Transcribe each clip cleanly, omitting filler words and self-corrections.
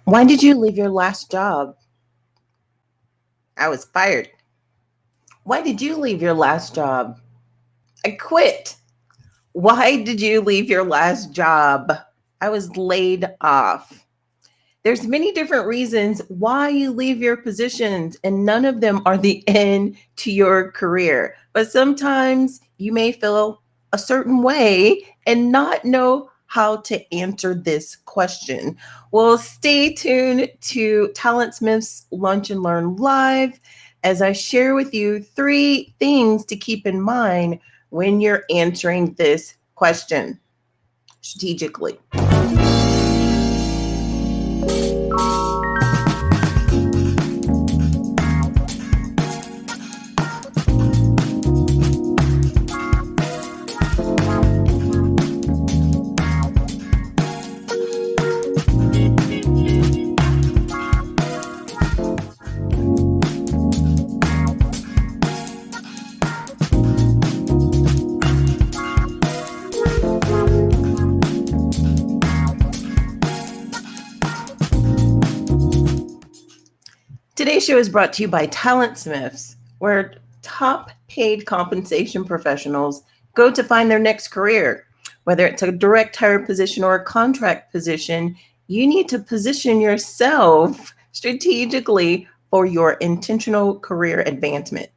Why did you leave your last job? I was fired. Why did you leave your last job? I quit. Why did you leave your last job? I was laid off. There's many different reasons why you leave your positions, and none of them are the end to your career. But sometimes you may feel a certain way and not know how to answer this question. Well, stay tuned to TalentSmiths Lunch and Learn Live as I share with you 3 things to keep in mind when you're answering this question strategically. Today's show is brought to you by TalentSmiths, where top paid compensation professionals go to find their next career. Whether it's a direct hire position or a contract position, you need to position yourself strategically for your intentional career advancement.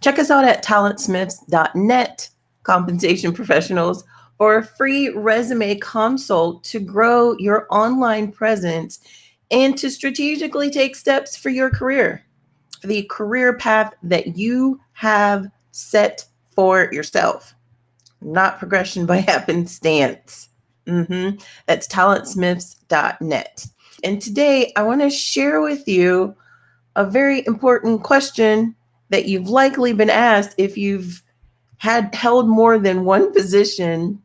Check us out at talentsmiths.net, compensation professionals, for a free resume consult to grow your online presence and to strategically take steps for your career, for the career path that you have set for yourself, not progression by happenstance. That's talentsmiths.net. And today I want to share with you a very important question that you've likely been asked if you've had held more than one position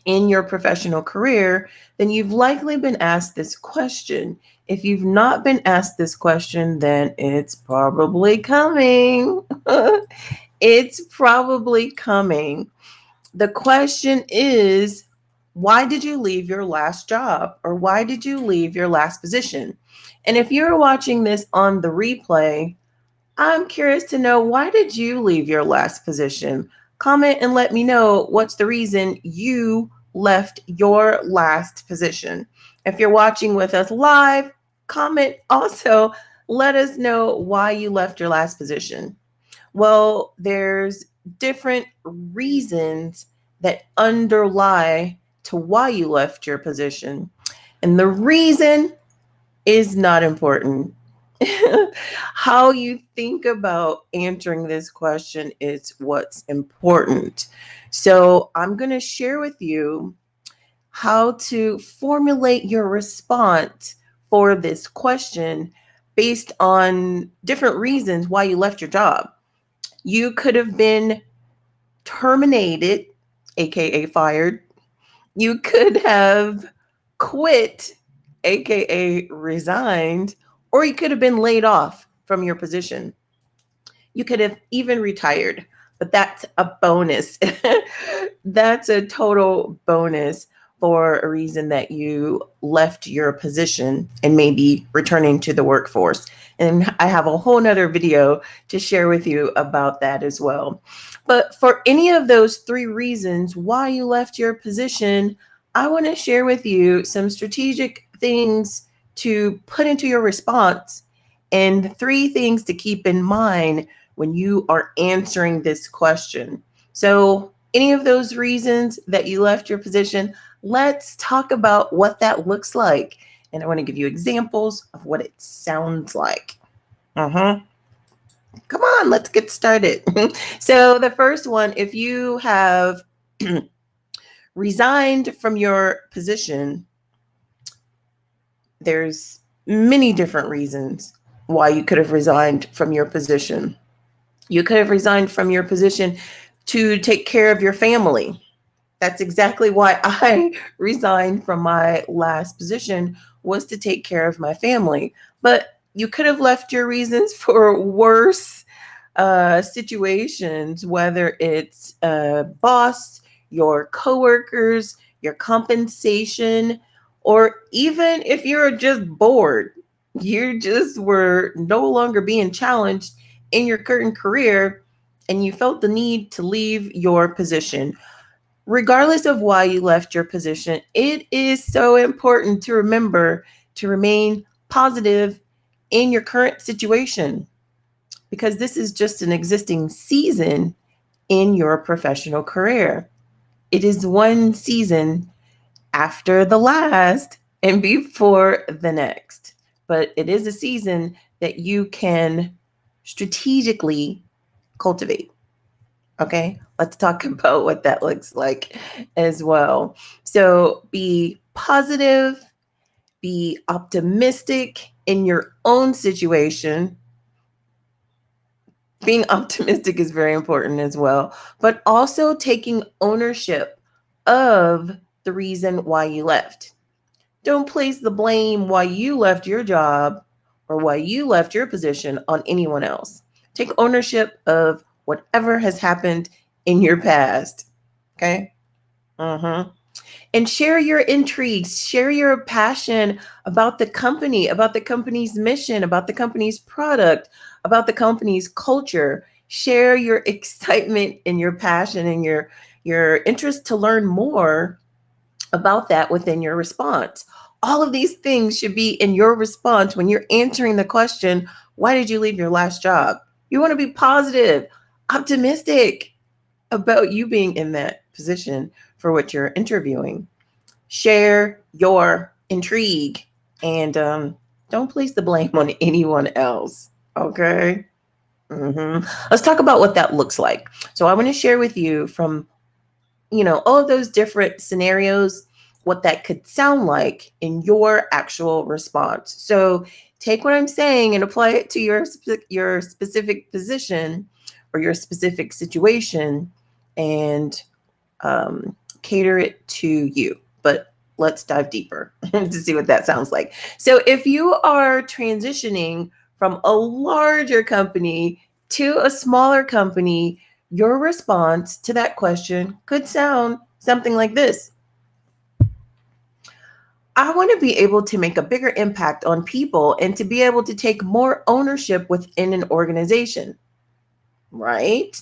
in your professional career, then you've likely been asked this question. If you've not been asked this question, then it's probably coming. It's probably coming. The question is, why did you leave your last job, or why did you leave your last position? And if you're watching this on the replay, I'm curious to know, why did you leave your last position? Comment and let me know what's the reason you left your last position. If you're watching with us live, comment also. Let us know why you left your last position. Well, there's different reasons that underlie to why you left your position. And the reason is not important. How you think about answering this question is what's important. So, I'm going to share with you how to formulate your response for this question based on different reasons why you left your job. You could have been terminated, aka fired. You could have quit, aka resigned, or you could have been laid off from your position. You could have even retired, but that's a bonus. That's a total bonus for a reason that you left your position and maybe returning to the workforce. And I have a whole nother video to share with you about that as well. But for any of those 3 reasons why you left your position, I want to share with you some strategic things to put into your response and 3 things to keep in mind when you are answering this question. So, any of those reasons that you left your position, let's talk about what that looks like. And I want to give you examples of what it sounds like. Come on, let's get started. So, the first one, if you have resigned from your position, there's many different reasons why you could have resigned from your position. You could have resigned from your position to take care of your family. That's exactly why I resigned from my last position, was to take care of my family. But you could have left your reasons for worse situations, whether it's a boss, your coworkers, your compensation, Or even if you're just bored, you just were no longer being challenged in your current career and you felt the need to leave your position. Regardless of why you left your position, it is so important to remember to remain positive in your current situation because this is just an existing season in your professional career. It is one season after the last and before the next. But it is a season that you can strategically cultivate. Okay, let's talk about what that looks like as well. So be positive, be optimistic in your own situation. Being optimistic is very important as well, but also taking ownership of the reason why you left. Don't place the blame why you left your job or why you left your position on anyone else. Take ownership of whatever has happened in your past. Okay? Mm-hmm. And share your intrigues, share your passion about the company's mission, about the company's product, about the company's culture. Share your excitement and your passion and your interest to learn more about that within your response. All of these things should be in your response when you're answering the question, why did you leave your last job? You want to be positive, optimistic about you being in that position for what you're interviewing. Share your intrigue and don't place the blame on anyone else. Okay. Let's talk about what that looks like. So I want to share with you from all of those different scenarios, what that could sound like in your actual response. So take what I'm saying and apply it to your specific position or your specific situation and cater it to you. But let's dive deeper to see what that sounds like. So if you are transitioning from a larger company to a smaller company, your response to that question could sound something like this. I want to be able to make a bigger impact on people and to be able to take more ownership within an organization, right?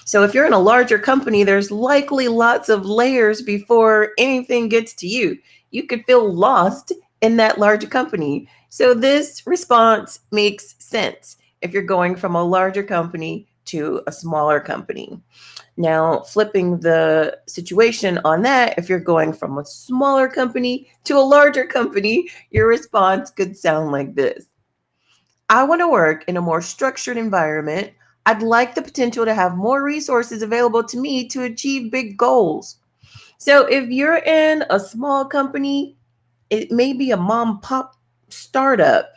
So if you're in a larger company, there's likely lots of layers before anything gets to you. You could feel lost in that larger company. So this response makes sense if you're going from a larger company to a smaller company. Now, flipping the situation on that, if you're going from a smaller company to a larger company, your response could sound like this. I want to work in a more structured environment. I'd like the potential to have more resources available to me to achieve big goals. So, if you're in a small company, it may be a mom pop startup.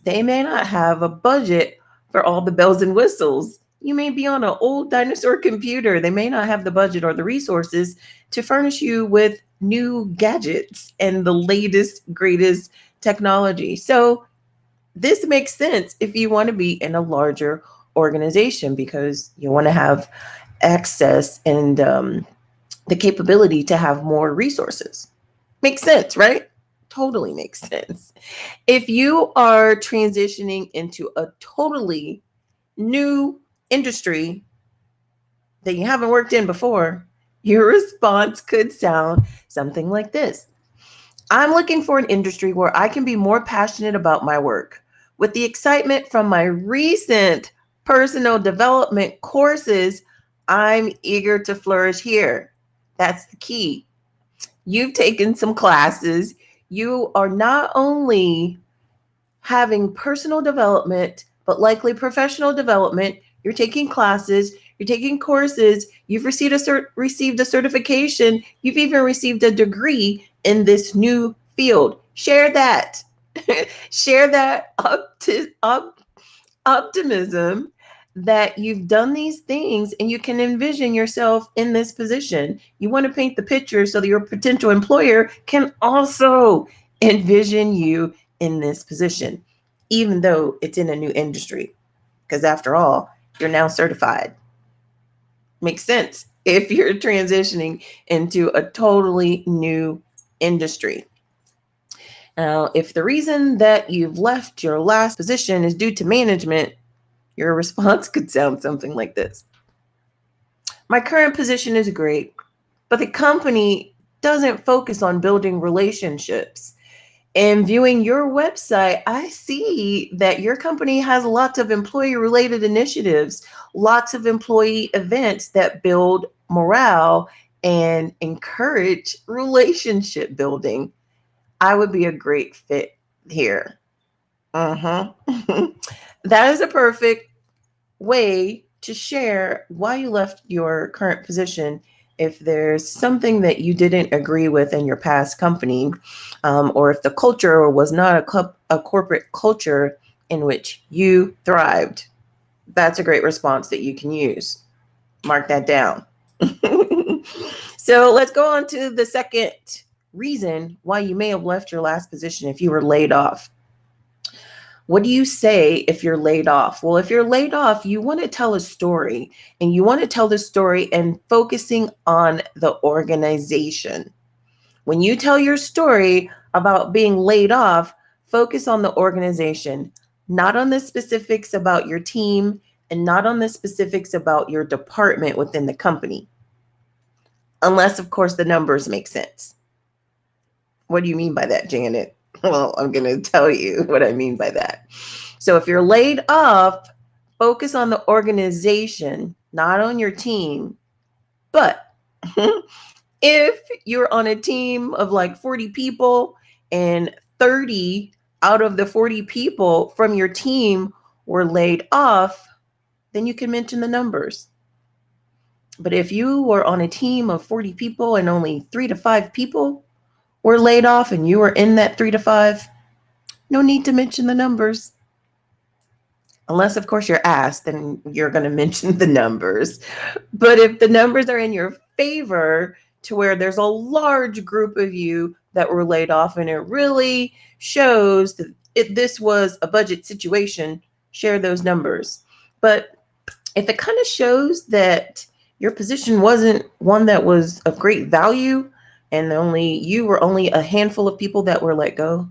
They may not have a budget for all the bells and whistles. You may be on an old dinosaur computer. They may not have the budget or the resources to furnish you with new gadgets and the latest, greatest technology. So, this makes sense if you want to be in a larger organization because you want to have access and the capability to have more resources. Makes sense, right? Totally makes sense. If you are transitioning into a totally new industry that you haven't worked in before, your response could sound something like this. I'm looking for an industry where I can be more passionate about my work. With the excitement from my recent personal development courses, I'm eager to flourish here. That's the key. You've taken some classes. You are not only having personal development, but likely professional development. You're taking classes, you're taking courses, you've received a certification, you've even received a degree in this new field. Share that. Share that optimism that you've done these things and you can envision yourself in this position. You want to paint the picture so that your potential employer can also envision you in this position, even though it's in a new industry. Because after all, you're now certified. Makes sense if you're transitioning into a totally new industry. Now, if the reason that you've left your last position is due to management, your response could sound something like this. My current position is great, but the company doesn't focus on building relationships. And viewing your website, I see that your company has lots of employee related initiatives, lots of employee events that build morale and encourage relationship building. I would be a great fit here. That is a perfect way to share why you left your current position. If there's something that you didn't agree with in your past company, or if the culture was not a corporate culture in which you thrived, that's a great response that you can use. Mark that down. So let's go on to the second reason why you may have left your last position if you were laid off. What do you say if you're laid off? Well, if you're laid off, you want to tell a story, and you want to tell the story and focusing on the organization. When you tell your story about being laid off, focus on the organization, not on the specifics about your team and not on the specifics about your department within the company. Unless, of course, the numbers make sense. What do you mean by that, Janet? Well, I'm going to tell you what I mean by that. So if you're laid off, focus on the organization, not on your team. But if you're on a team of like 40 people and 30 out of the 40 people from your team were laid off, then you can mention the numbers. But if you were on a team of 40 people and only 3 to 5 people were laid off and you were in that 3 to 5, no need to mention the numbers. Unless, of course, you're asked, then you're going to mention the numbers. But if the numbers are in your favor to where there's a large group of you that were laid off and it really shows that this was a budget situation, share those numbers. But if it kind of shows that your position wasn't one that was of great value and you were only a handful of people that were let go,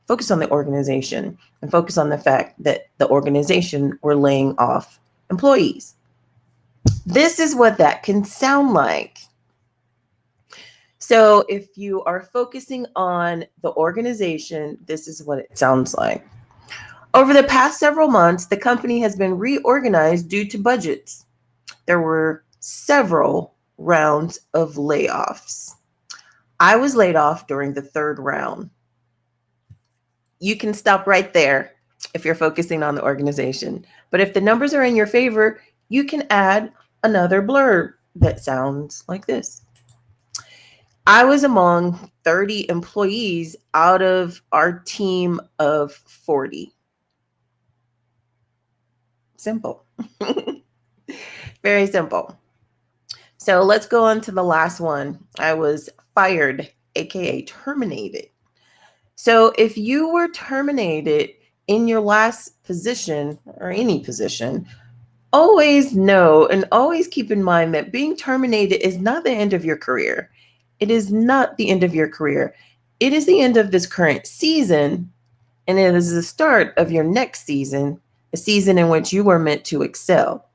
focus on the organization and focus on the fact that the organization were laying off employees. This is what that can sound like. So if you are focusing on the organization, this is what it sounds like. Over the past several months, the company has been reorganized due to budgets. There were several rounds of layoffs. I was laid off during the third round. You can stop right there if you're focusing on the organization. But if the numbers are in your favor, you can add another blurb that sounds like this. I was among 30 employees out of our team of 40. Simple. Very simple. So let's go on to the last one. I was fired, aka terminated. So if you were terminated in your last position or any position, always know and always keep in mind that being terminated is not the end of your career. It is not the end of your career. It is the end of this current season, and it is the start of your next season, a season in which you are meant to excel,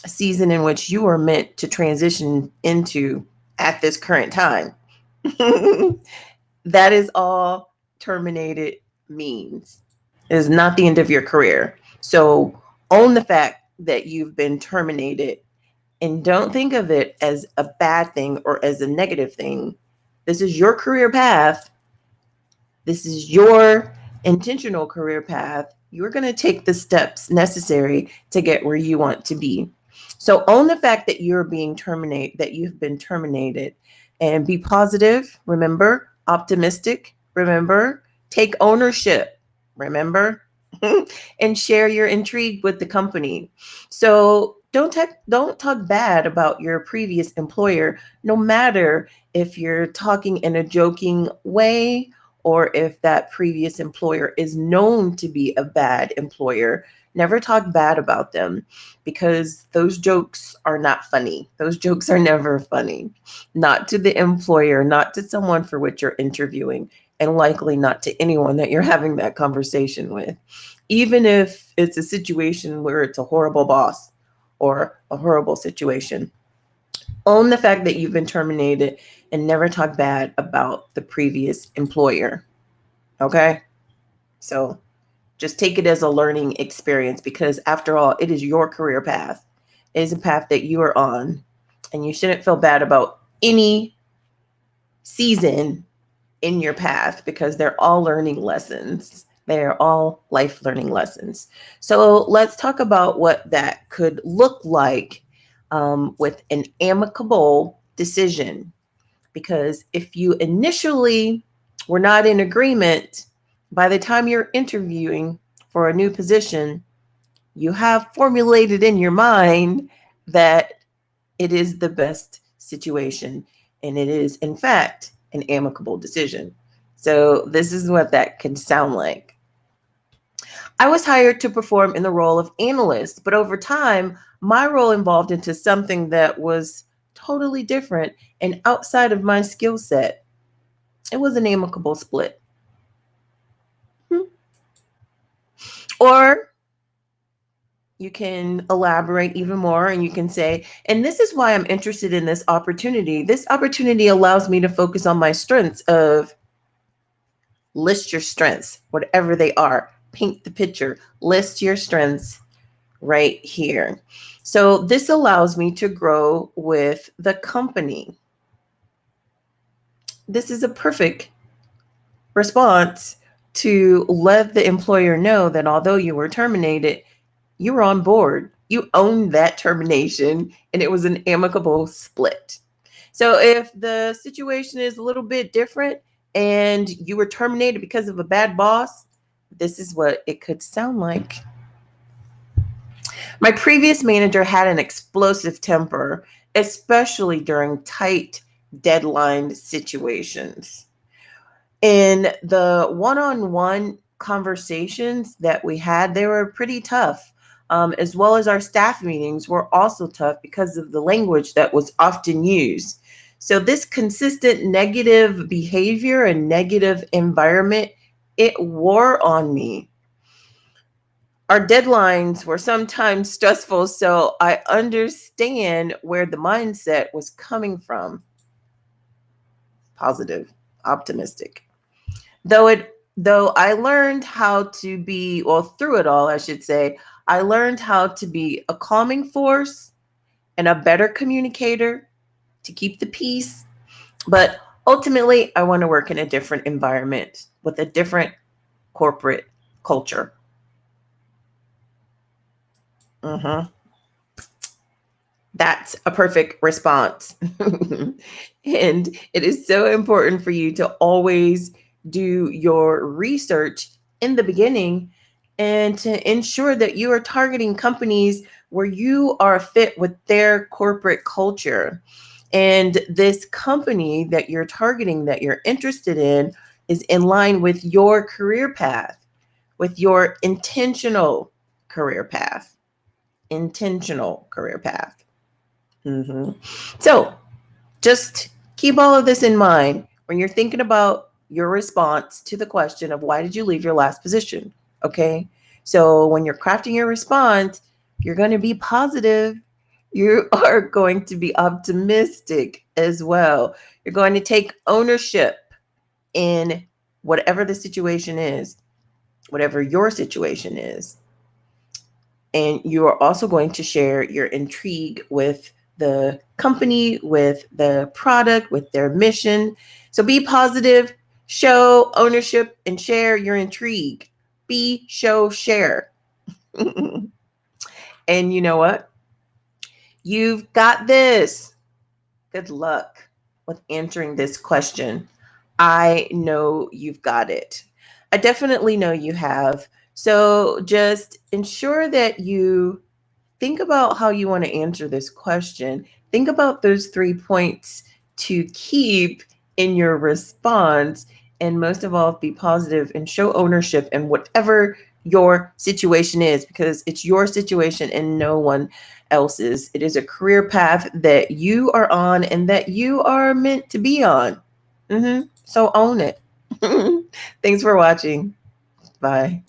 a season in which you are meant to transition into at this current time. That is all terminated means. It is not the end of your career. So own the fact that you've been terminated and don't think of it as a bad thing or as a negative thing. This is your career path. This is your intentional career path. You're going to take the steps necessary to get where you want to be. So own the fact that you've been terminated, and be positive. Remember, optimistic. Remember, take ownership. Remember, and share your intrigue with the company. So don't talk bad about your previous employer, no matter if you're talking in a joking way or if that previous employer is known to be a bad employer. Never talk bad about them, because those jokes are not funny. Those jokes are never funny. Not to the employer, not to someone for which you're interviewing. and likely not to anyone that you're having that conversation with, even if it's a situation where it's a horrible boss or a horrible situation. Own the fact that you've been terminated and never talk bad about the previous employer. Okay? So just take it as a learning experience, because after all, it is your career path. It is a path that you are on, and you shouldn't feel bad about any season in your path, because they're all learning lessons. They're all life learning lessons. So let's talk about what that could look like with an amicable decision. Because if you initially were not in agreement, by the time you're interviewing for a new position, you have formulated in your mind that it is the best situation, and it is, in fact, an amicable decision. So this is what that can sound like. I was hired to perform in the role of analyst, but over time, my role evolved into something that was totally different and outside of my skill set. It was an amicable split. Or you can elaborate even more and you can say, and this is why I'm interested in this opportunity. This opportunity allows me to focus on my strengths of, list your strengths, whatever they are. Paint the picture. List your strengths right here. So this allows me to grow with the company. This is a perfect response to let the employer know that although you were terminated, you were on board. You owned that termination, and it was an amicable split. So if the situation is a little bit different and you were terminated because of a bad boss, this is what it could sound like. My previous manager had an explosive temper, especially during tight deadline situations. In the one-on-one conversations that we had, they were pretty tough, as well as our staff meetings were also tough because of the language that was often used. So this consistent negative behavior and negative environment, it wore on me. Our deadlines were sometimes stressful, so I understand where the mindset was coming from. Positive, optimistic. Though I learned how to be, well, through it all, I should say, I learned how to be a calming force and a better communicator to keep the peace. But ultimately, I want to work in a different environment with a different corporate culture. That's a perfect response. And it is so important for you to always do your research in the beginning and to ensure that you are targeting companies where you are fit with their corporate culture. And this company that you're targeting, that you're interested in, is in line with your career path, with your intentional career path. Intentional career path. So just keep all of this in mind when you're thinking about your response to the question of why did you leave your last position? Okay. So when you're crafting your response, you're going to be positive. You are going to be optimistic as well. You're going to take ownership in whatever the situation is, whatever your situation is. And you are also going to share your intrigue with the company, with the product, with their mission. So be positive, show ownership, and share your intrigue. Be, show, share. And you know what? You've got this. Good luck with answering this question. I know you've got it. I definitely know you have. So just ensure that you think about how you want to answer this question. Think about those 3 points to keep in your response. And most of all, be positive and show ownership in whatever your situation is, because it's your situation and no one else's. It is a career path that you are on and that you are meant to be on. So own it. Thanks for watching. Bye.